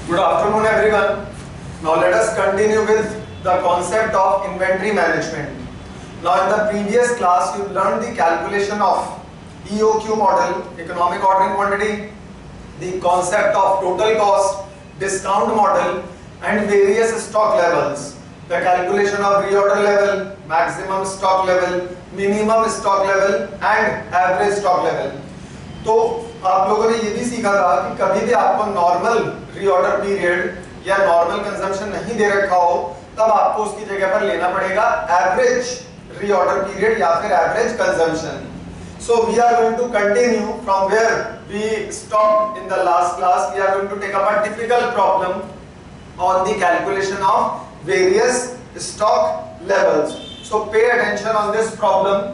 Good afternoon, everyone. Now let us continue with the concept of inventory management. Now in the previous class you learned the calculation of EOQ model, economic ordering quantity, the concept of total cost, discount model and various stock levels. The calculation of reorder level, maximum stock level, minimum stock level and average stock level. तो आप लोगों ने ये भी सीखा था कि कभी भी आपको नॉर्मल रीऑर्डर पीरियड या नॉर्मल कंजम्पशन नहीं दे रखा हो तब आपको उसकी जगह पर लेना पड़ेगा एवरेज रीऑर्डर पीरियड या फिर average consumption. So we are going to continue from where we stopped in the last class. We are going to take up a typical problem on the calculation of various stock levels. So pay attention on this problem.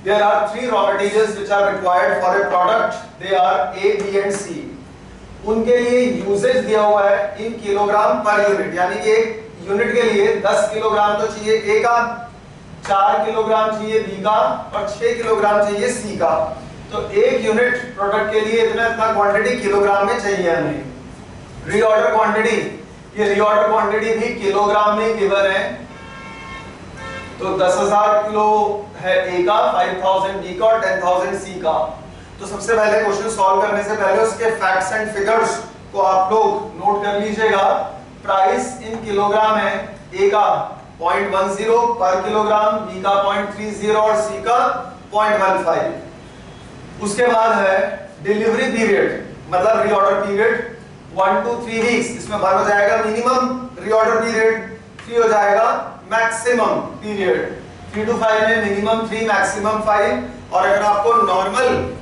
There are three raw materials which are required for a product. They are A, B and C. उनके लिए usage दिया हुआ है in kilogram per unit, यानी कि एक unit के लिए 10 किलोग्राम तो चाहिए ए का, 4 किलोग्राम चाहिए बी का और 6 किलोग्राम चाहिए सी का. तो एक यूनिट प्रोडक्ट के लिए इतना क्वांटिटी किलोग्राम में चाहिए हमें. रीऑर्डर क्वांटिटी, ये रीऑर्डर क्वांटिटी भी किलोग्राम में गिवन है. तो 10,000 किलो है ए का, 5,000 बी का और 10,000 सी का. तो सबसे पहले क्वेश्चन सॉल्व करने से पहले उसके फैक्ट्स एंड फिगर्स को आप लोग नोट कर लीजिएगा. प्राइस इन किलोग्राम है, ए का 0.10 पर किलोग्राम, बी का 0.30 और सी का 0.15. उसके बाद है डिलीवरी पीरियड, मतलब रीऑर्डर पीरियड 1 to 3 वीक्स. इसमें 1 हो जाएगा मिनिमम रीऑर्डर पीरियड, 3 हो जाएगा मैक्सिमम पीरियड. 3 to 5 में मिनिमम 3 मैक्सिमम 5. और अगर आपको नॉर्मल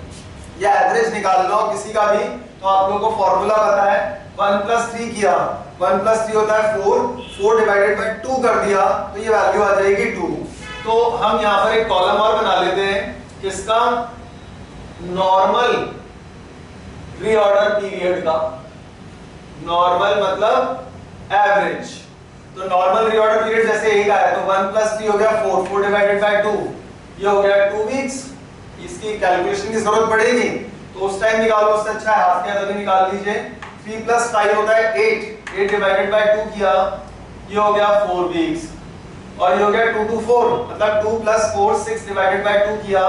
या एवरेज निकालना हो किसी का भी तो आप लोगों को फॉर्मूला पता है. 1 + 3 किया, 1 + 3 होता है 4, 4 डिवाइडेड बाय 2 कर दिया तो ये वैल्यू आ जाएगी 2. तो हम यहाँ पर एक कॉलम और बना लेते हैं किसका, नॉर्मल रीऑर्डर पीरियड का. नॉर्मल मतलब एवरेज. तो नॉर्मल रीऑर्डर पीरियड जैसे एक आया तो 1 + 3 हो गया 4, 4 डिवाइडेड बाय 2, ये हो गया 2 वीक्स. इसकी कैलकुलेशन की जरूरत पड़ेगी तो उस टाइम निकालो, उससे अच्छा है हाथ के हाथ में निकाल लीजिए. 3 + 5 होता है 8, 8 डिवाइडेड बाय 2 किया, ये हो गया 4 वीक्स. और ये हो गया 2 to 4, मतलब 2 + 4 6 डिवाइडेड बाय 2 किया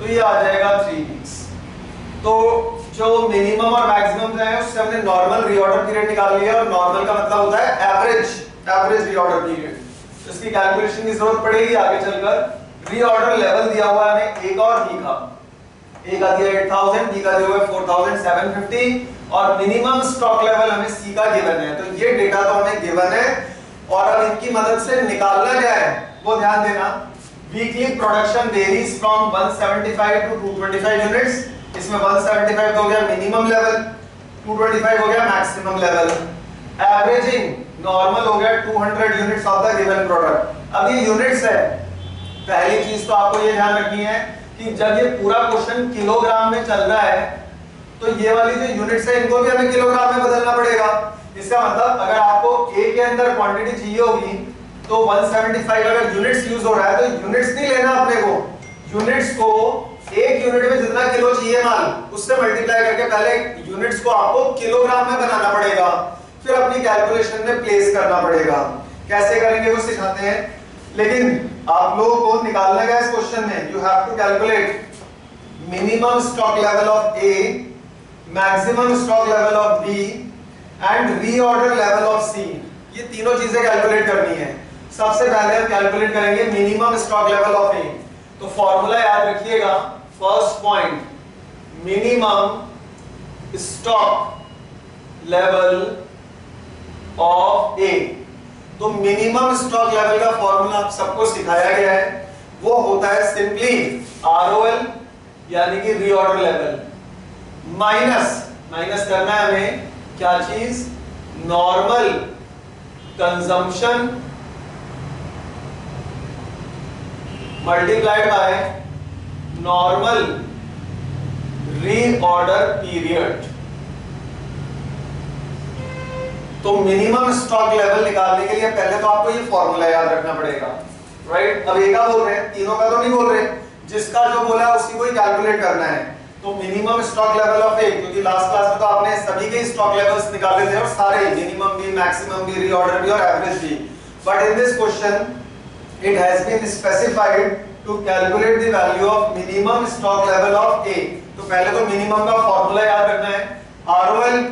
तो ये आ जाएगा 3 वीक्स. तो जो मिनिमम और मैक्सिमम है उससे हमने नॉर्मल रीऑर्डर पीरियड निकाल लिया और नॉर्मल का मतलब होता है एवरेज रीऑर्डर पीरियड. तो इसकी कैलकुलेशन की जरूरत पड़ेगी आगे चलकर. रीऑर्डर लेवल दिया हुआ है हमें ए का और बी का. ए का दिया 8,000, बी का दिया हुआ है 4,750 और मिनिमम स्टॉक लेवल हमें सी का गिवन है. तो ये डेटा तो हमें गिवन है और अब इनकी मदद से निकालना क्या है वो ध्यान देना. Weekly production varies from 175 to 225 units. इसमें 175 हो गया मिनिमम लेवल, 225 हो गया मैक्सिमम लेवल. एवरेजिंग नॉर्मल हो गया 200 units of the given product. अब ये यूनिट्स है, पहली चीज तो आपको ये ध्यान रखनी है कि जब ये पूरा क्वेश्चन किलोग्राम में चल रहा है तो ये वाली जो यूनिट्स है इनको भी हमें किलोग्राम में बदलना पड़ेगा. इसका मतलब अगर आपको ए के अंदर क्वांटिटी चाहिए होगी तो 175 अगर यूनिट्स यूज हो रहा है तो यूनिट्स नहीं लेना अपने को, यूनिट्स को एक यूनिट में जितना किलो चाहिए माल उससे मल्टीप्लाई करके पहले यूनिट्स को आपको किलोग्राम में बनाना पड़ेगा, फिर अपनी कैलकुलेशन में प्लेस करना पड़ेगा. कैसे करेंगे वो सिखाते हैं. लेकिन आप लोगों को निकालना है इस क्वेश्चन में, you have to calculate minimum stock level of A, maximum stock level of B and reorder level of C. ये तीनों चीजें कैलकुलेट करनी है. सबसे पहले हम कैलकुलेट करेंगे minimum stock level of A. तो फॉर्मूला याद रखिएगा. First point, minimum stock level of A. तो मिनिमम स्टॉक लेवल का फॉर्मूला आप सबको सिखाया गया है, वो होता है सिंपली ROL यानी कि रीऑर्डर लेवल माइनस करना है हमें क्या चीज, normal consumption multiplied by normal reorder period. तो मिनिमम स्टॉक लेवल निकालने के लिए पहले तो आपको ये फॉर्मूला याद रखना पड़ेगा, राइट. अब ए का बोल रहे हैं, तीनों का तो नहीं बोल रहे, जिसका जो बोला उसी को ही कैलकुलेट करना है. तो मिनिमम स्टॉक लेवल ऑफ ए, क्योंकि लास्ट क्लास में तो आपने सभी के स्टॉक लेवल्स निकाले थे और सारे मिनिमम भी, मैक्सिमम भी, रीऑर्डर भी और एवरेज भी, but in this question it has been specified to calculate the value of minimum stock level of A। तो पहले तो मिनिमम का फॉर्मूला याद रखना है, ROL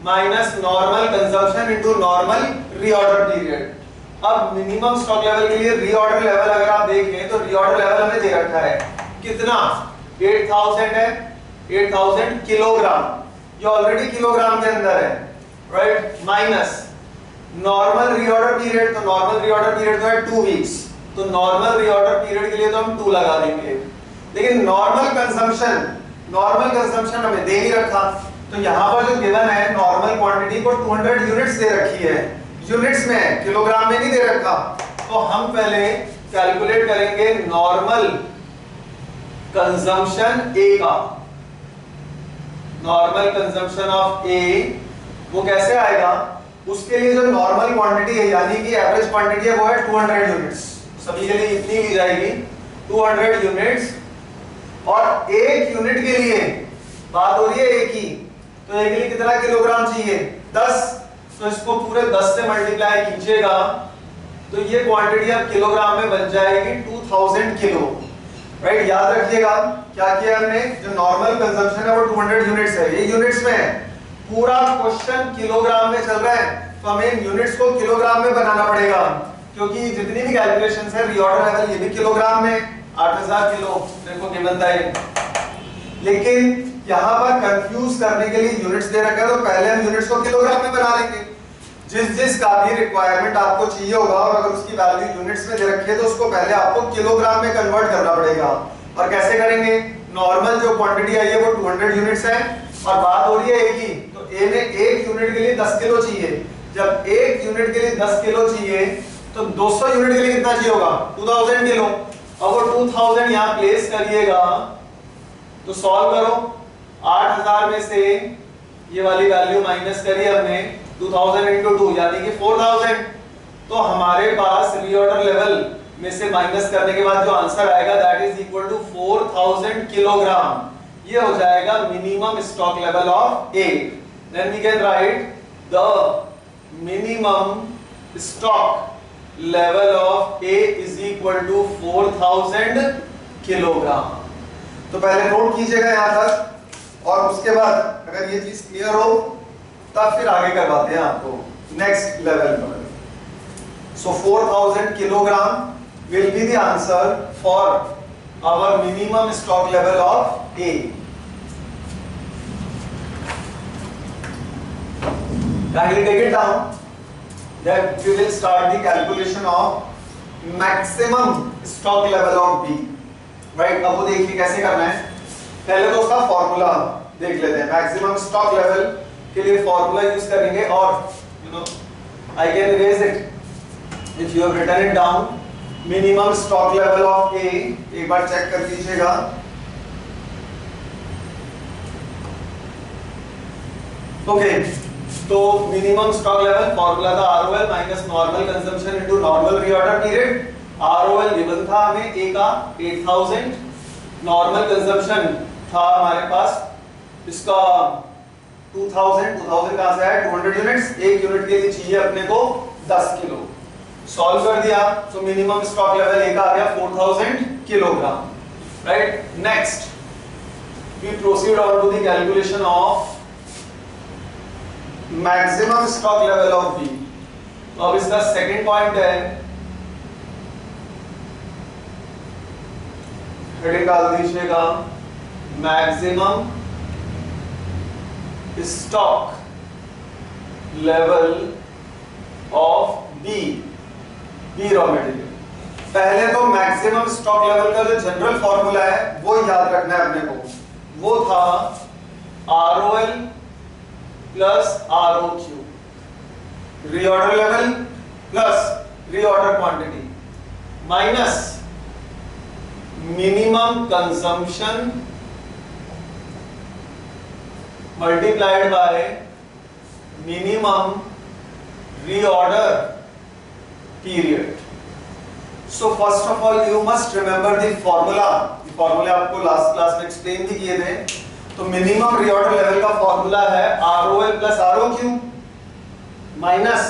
minus normal consumption into normal reorder period. अब मिनिमम स्टॉक लेवल के लिए रीऑर्डर लेवल अगर आप देखें तो रीऑर्डर लेवल हमें दे रखा है कितना, 8000 है, 8000 किलोग्राम, ये ऑलरेडी किलोग्राम के अंदर है, right, minus normal reorder period, तो नॉर्मल रीऑर्डर पीरियड तो है 2 वीक्स, तो नॉर्मल रीऑर्डर पीरियड के लिए तो हम 2 लगा देंगे, लेकिन नॉर्मल कंजम्पशन हमें दे नहीं रखा, तो यहाँ पर जो गिवन है नॉर्मल क्वांटिटी को 200 यूनिट्स दे रखी है, यूनिट्स में, किलोग्राम में नहीं दे रखा, तो हम पहले कैलकुलेट करेंगे नॉर्मल कंजम्पशन ए का, नॉर्मल कंजम्पशन ऑफ ए, वो कैसे आएगा, उसके लिए जो नॉर्मल क्वांटिटी है यानी कि एवरेज क्वांटिटी है वो है 200 यूनिट्स, सभी के लिए इतनी ली जाएगी 200 यूनिट्स, और एक यूनिट के लिए बात हो रही है एक ही, तो एक के लिए कितना किलोग्राम चाहिए, 10, तो इसको पूरे 10 से मल्टीप्लाई कीजिएगा तो ये क्वांटिटी अब किलोग्राम में बन जाएगी 2000 किलो, राइट। याद रखिएगा क्या किया हमने, जो नॉर्मल कंजम्पशन है वो 200 यूनिट्स है, ये यूनिट्स में है, पूरा क्वेश्चन किलोग्राम में चल रहा है, तो हमें यूनिट्स को किलोग्राम में बनाना पड़ेगा, क्योंकि जितनी भी कैलकुलेशंस है रीऑर्डर लेवल ये भी किलोग्राम में, 8000 किलो देखो गिवन था ये, लेकिन यहाँ पर कंफ्यूज करने के लिए यूनिट्स दे रखा है, तो पहले हम यूनिट्स को किलोग्राम में बना लेंगे, जिस का भी रिक्वायरमेंट आपको चाहिए होगा और अगर उसकी वैल्यू यूनिट्स में दे रखी है तो उसको पहले आपको किलोग्राम में कन्वर्ट करना पड़ेगा, और कैसे करेंगे, नॉर्मल जो क्वांटिटी आई है वो 200 यूनिट्स है और बात हो रही है एक ही, तो ए में एक यूनिट के लिए 10 किलो चाहिए, जब एक यूनिट के लिए 10 किलो चाहिए तो 200 यूनिट के लिए कितना चाहिए होगा, 2000 किलो, अब वो 2000 यहाँ प्लेस करिएगा तो सॉल्व करो, 8000 में से ये वाली वैल्यू माइनस करी हमने, 2000 into 2 यानी कि 4000, तो हमारे पास रीऑर्डर लेवल में से माइनस करने के बाद जो आंसर आएगा that is equal to 4000 kilogram, ये हो जाएगा minimum stock level of A. Then we can write the minimum stock level of A is equal to 4000 kilogram. तो पहले नोट कीजिएगा यहां तक, और उसके बाद अगर ये चीज क्लियर हो तब फिर आगे करवाते हैं आपको नेक्स्ट लेवल पर। सो 4000 kilogram will be the answer for our minimum stock level of A. Kindly take it down. Then we will start the calculation of maximum stock level of B. Right? अब वो देखिए कैसे करना है। पहले तो उसका फॉर्मूला देख लेते हैं। मैक्सिमम स्टॉक लेवल के लिए फॉर्मूला यूज करेंगे और I can erase it if you have written it down. Minimum stock level of A, एक बार चेक कर लीजिएगा, ओके, तो मिनिमम स्टॉक लेवल फॉर्मूला था ROL minus normal consumption into normal reorder period. ROL given था हमें ए का 8000, normal consumption था हमारे पास इसका 2000 कहां से आया, 200 यूनिट्स, एक यूनिट के लिए चाहिए अपने को 10 किलो। सॉल्व कर दिया तो मिनिमम स्टॉक लेवल ए का आ गया 4000 kilogram, right. Next we proceed on to the calculation of maximum stock level of B. तो अब इसका सेकंड पॉइंट है, हेडिंग डाल दीजिएगा maximum stock level of B, B raw material. पहले तो मैक्सिमम स्टॉक लेवल का जो जनरल फॉर्मूला है वो याद रखना है अपने को, वो था ROL plus ROQ, reorder level plus reorder quantity minus minimum consumption multiplied by minimum reorder period. So first of all you must remember the formula फॉर्मूले आपको लास्ट क्लास में एक्सप्लेन भी किए थे। तो मिनिमम रीऑर्डर लेवल का formula है ROL plus ROQ minus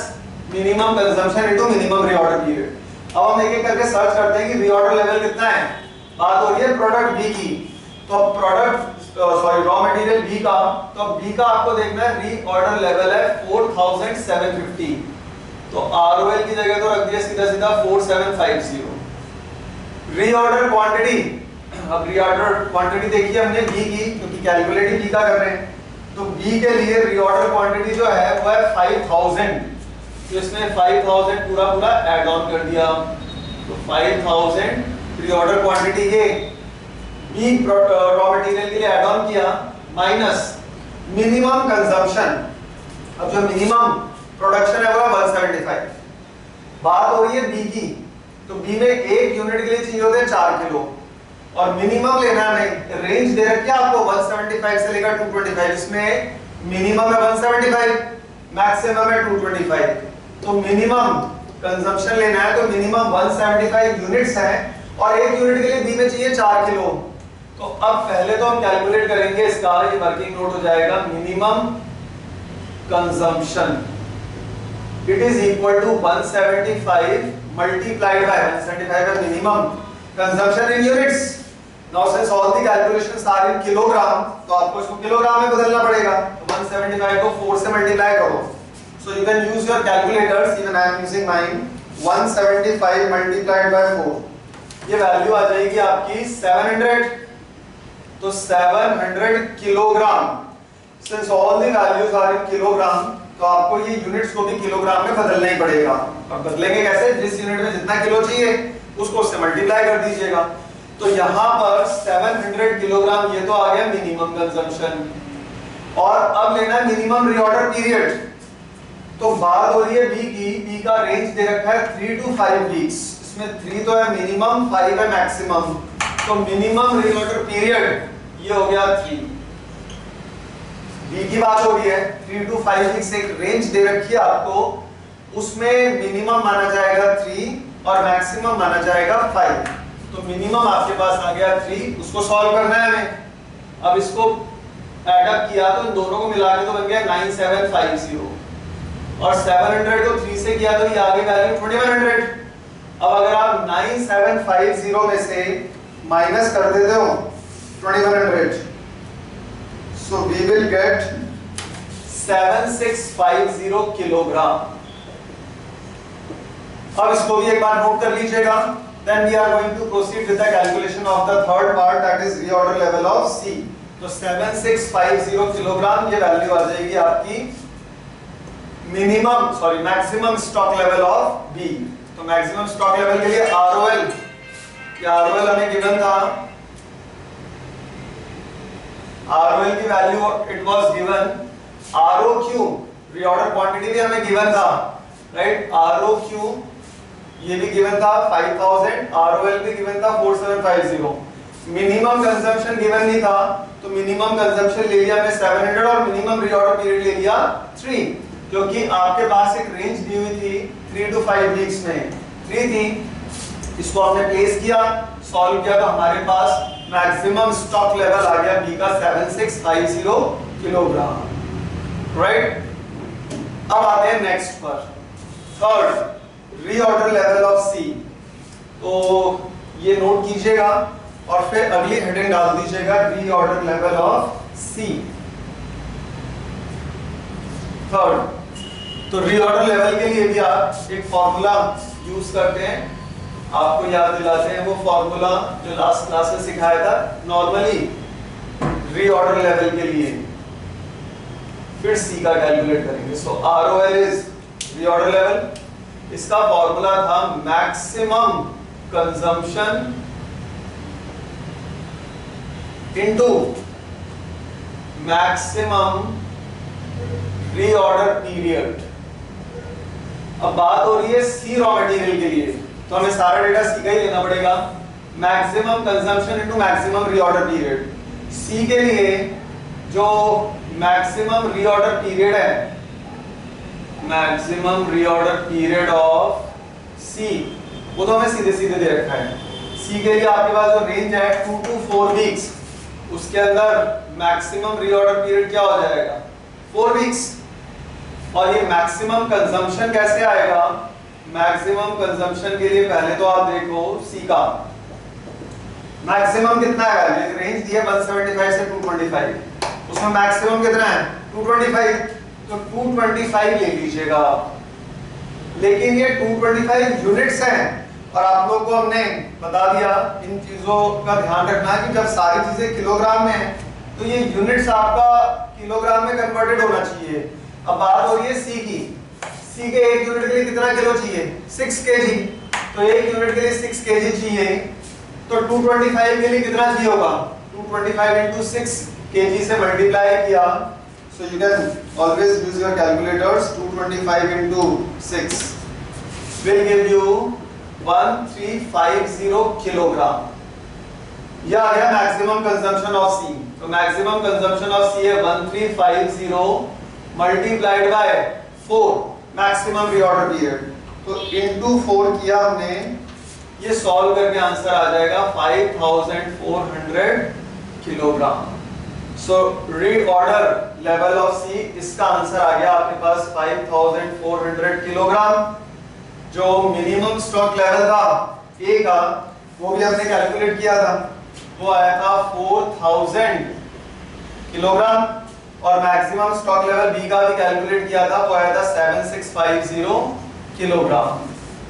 minimum consumption into minimum reorder period. अब हम एक एक करके सर्च करते हैं कि रीऑर्डर लेवल कितना है। बात हो रही है प्रोडक्ट बी की, तो प्रोडक्ट रॉ मटेरियल बी का, तो बी का आपको देखना है रीऑर्डर लेवल है 4750, तो ROL की जगह तो रख दिया सीधा सीधा 4750। रीऑर्डर क्वांटिटी, अब रीऑर्डर क्वांटिटी देखिए हमने बी की, क्योंकि कैलकुलेट ही बी का कर रहे हैं, तो बी के लिए रीऑर्डर क्वांटिटी जो है वो है 5000, तो इसमें 5000 पूरा पूरा ऐड ऑन कर दिया, तो 5000 रीऑर्डर क्वांटिटी के बी रॉ मटेरियल के लिए ऐड ऑन किया माइनस मिनिमम कंजम्पशन। अब जो मिनिमम प्रोडक्शन है वो है 175। बात हो रही है बी की, तो बी में एक यूनिट के लिए चाहिए होते हैं 4 किलो, और मिनिमम लेना नहीं, रेंज दे रखी है आपको 175 से लेकर 225, इसमें मिनिमम है 175, मैक्सिमम है 225, तो मिनिमम कंजम्पशन लेना है, तो मिनिमम 175 यूनिट्स है, और एक यूनिट के लिए बी में चाहिए 4 किलो। तो अब पहले तो हम कैलकुलेट करेंगे इसका, ये वर्किंग नोट हो जाएगा, minimum consumption it is equal to 175 multiplied by 175 है minimum consumption in units. Now since all the calculations are in kilogram, तो आपको इसको किलोग्राम में बदलना पड़ेगा, तो 175 को 4 से मल्टीप्लाई करो, so you can use your calculators, even I am using mine. 175 multiplied by 4, ये वैल्यू आ जाएगी आपकी 700, तो 700 kilogram. Since all the values are in kilogram, तो आपको ये यूनिट्स को भी किलोग्राम में बदलना ही पड़ेगा। और बदलेंगे कैसे, जिस यूनिट में जितना किलो चाहिए उसको उससे मल्टीप्लाई कर दीजिएगा। तो यहाँ पर 700 किलोग्राम ये तो आ गया मिनिमम कंजम्पशन, और अब लेना है मिनिमम रीऑर्डर पीरियड। तो बात हो रही है बी की, बी का रेंज दे रखा है 3 to 5 वीक्स, इसमें 3 तो है मिनिमम, 5 है मैक्सिमम, तो मिनिमम रीऑर्डर पीरियड ये हो गया 3। बी की बात हो रही है 3 to 5 वीक्स, एक रेंज दे रखी है आपको, उसमें मिनिमम माना जाएगा 3 और मैक्सिमम माना जाएगा 5, तो मिनिमम आपके पास आ गया 3, उसको सॉल्व करना है हमें। अब इसको ऐड अप किया तो इन दोनों को मिला के तो बन गया 9750, और 700 को 3 से किया तो ये आ गई वैल्यू 2100। अब अगर आप 9750 में से माइनस कर देते हो 2100, so we will get 7650 kilogram. अब इसको भी एक बार नोट कर लीजिएगा। Then we are going to proceed with the calculation of the third part, that is reorder level of C। तो 7650 किलोग्राम ये वैल्यू आ जाएगी आपकी maximum stock level of B। तो मैक्सिमम स्टॉक लेवल के लिए ROL, क्या ROL हमें गिवन था, ROL की value it was given, ROQ reorder quantity भी हमें गिवन था, राइट, ROQ ये भी गिवन था 5000, ROL भी गिवन था 4750, मिनिमम कंजम्पशन गिवन नहीं था, तो मिनिमम कंजम्पशन ले लिया हमने 700 और मिनिमम रीऑर्डर पीरियड ले लिया 3, क्योंकि आपके पास एक रेंज दी हुई थी 3 to 5 वीक्स में 3 थी, इसको हमने प्लेस किया, सॉल्व किया, तो हमारे पास मैक्सिमम स्टॉक लेवल आ गया बी का 7650 किलोग्राम, राइट। अब आते हैं नेक्स्ट पर, थर्ड रीऑर्डर लेवल ऑफ सी। तो ये नोट कीजिएगा और फिर अगली हेडिंग डाल दीजिएगा, reorder level of C, third. तो रीऑर्डर लेवल के लिए भी आप एक फॉर्मूला यूज करते हैं, आपको याद दिलाते हैं वो फॉर्मूला जो लास्ट क्लास में सिखाया था। नॉर्मली रीऑर्डर लेवल के लिए फिर सी का कैलकुलेट करेंगे। सो ROL इज रीऑर्डर लेवल, इसका फॉर्मूला था maximum consumption into maximum reorder period. अब बात हो रही है सी रॉ मटेरियल के लिए, तो हमें सारा डेटा सी का ही लेना पड़ेगा, maximum consumption into maximum reorder period. C के लिए जो मैक्सिमम रीऑर्डर पीरियड है, maximum reorder period of C, वो तो हमें सीधे सीधे दे रखा है सी के लिए आपके पास जो रेंज है 2 to 4 वीक्स, उसके अंदर मैक्सिमम रीऑर्डर पीरियड क्या हो जाएगा 4 वीक्स। और ये मैक्सिमम कंजम्पशन कैसे आएगा, मैक्सिमम कंजम्पशन के लिए पहले तो आप देखो सी का मैक्सिमम कितना है, रेंज दिया 175 से 225, उसमें मैक्सिमम कितना है 225, तो 225 ले लीजिएगा आप। लेकिन ये 225 यूनिट्स हैं और आप लोगों को हमने बता दिया इन चीजों का ध्यान रखना है कि जब सारी चीजें किलोग्राम में है तो ये यूनिट्स आपका किलोग्राम में कन्वर्टेड होना चाहिए। अब बात हो रही है सी की, सी के एक यूनिट के लिए कितना किलो चाहिए 6 केजी, तो एक यूनिट के लिए 6 केजी चाहिए, तो 225 के लिए कितना चाहिए होगा 225 into 6 केजी से मल्टीप्लाई किया, so you can always use your calculators, 225 into 6 will give you 1350 kilogram. यह आ गया मैक्सिमम कंजम्पशन ऑफ सी। तो मैक्सिमम कंजम्पशन ऑफ सी है 1350 multiplied by 4 maximum reorder period, तो इनटू 4 किया हमने, ये सॉल्व करके आंसर आ जाएगा 5400 kilogram. So reorder level of C, इसका आंसर आ गया आपके पास 5400 किलोग्राम। जो मिनिमम स्टॉक लेवल था ए का वो भी हमने कैलकुलेट किया था, वो आया था 4000 किलोग्राम, और मैक्सिमम स्टॉक लेवल बी का भी कैलकुलेट किया था, वो आया था 7650 kilogram.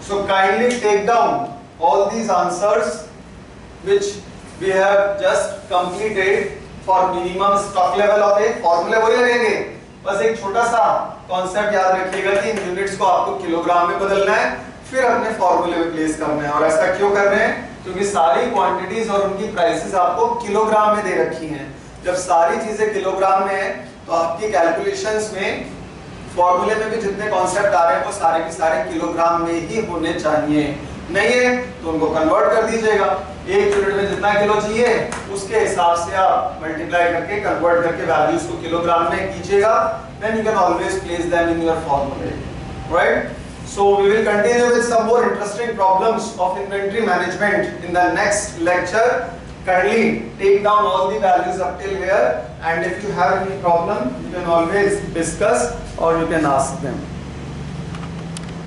So kindly take down all these answers which we have just completed for minimum stock level of a, फॉर्मूले वही लगेंगे, बस एक छोटा सा कॉन्सेप्ट याद रखिएगा कि इन यूनिट्स को आपको किलोग्राम में बदलना है, फिर अपने फॉर्मूले में प्लेस करना है। और ऐसा क्यों कर रहे हैं, क्योंकि सारी क्वांटिटीज और उनकी प्राइसेस आपको किलोग्राम में दे रखी हैं। जब सारी चीजें किलोग्राम में है तो आपकी कैलकुलेशंस में फॉर्मूले में भी जितने कॉन्सेप्ट आ रहे हैं वो सारे के सारे किलोग्राम में ही होने चाहिए। नहीं है तो उनको कन्वर्ट कर दीजिएगा, एक यूनिट में जितना किलो चाहिए उसके हिसाब से आप मल्टीप्लाई करके कन्वर्ट करके वैल्यूज को किलोग्राम में कीजिएगा, then you can always place them in your formula, right? So we will continue with some more interesting problems of inventory management in the next lecture. Kindly take down all the values up till here, and if you have any problem you can always discuss or you can ask them.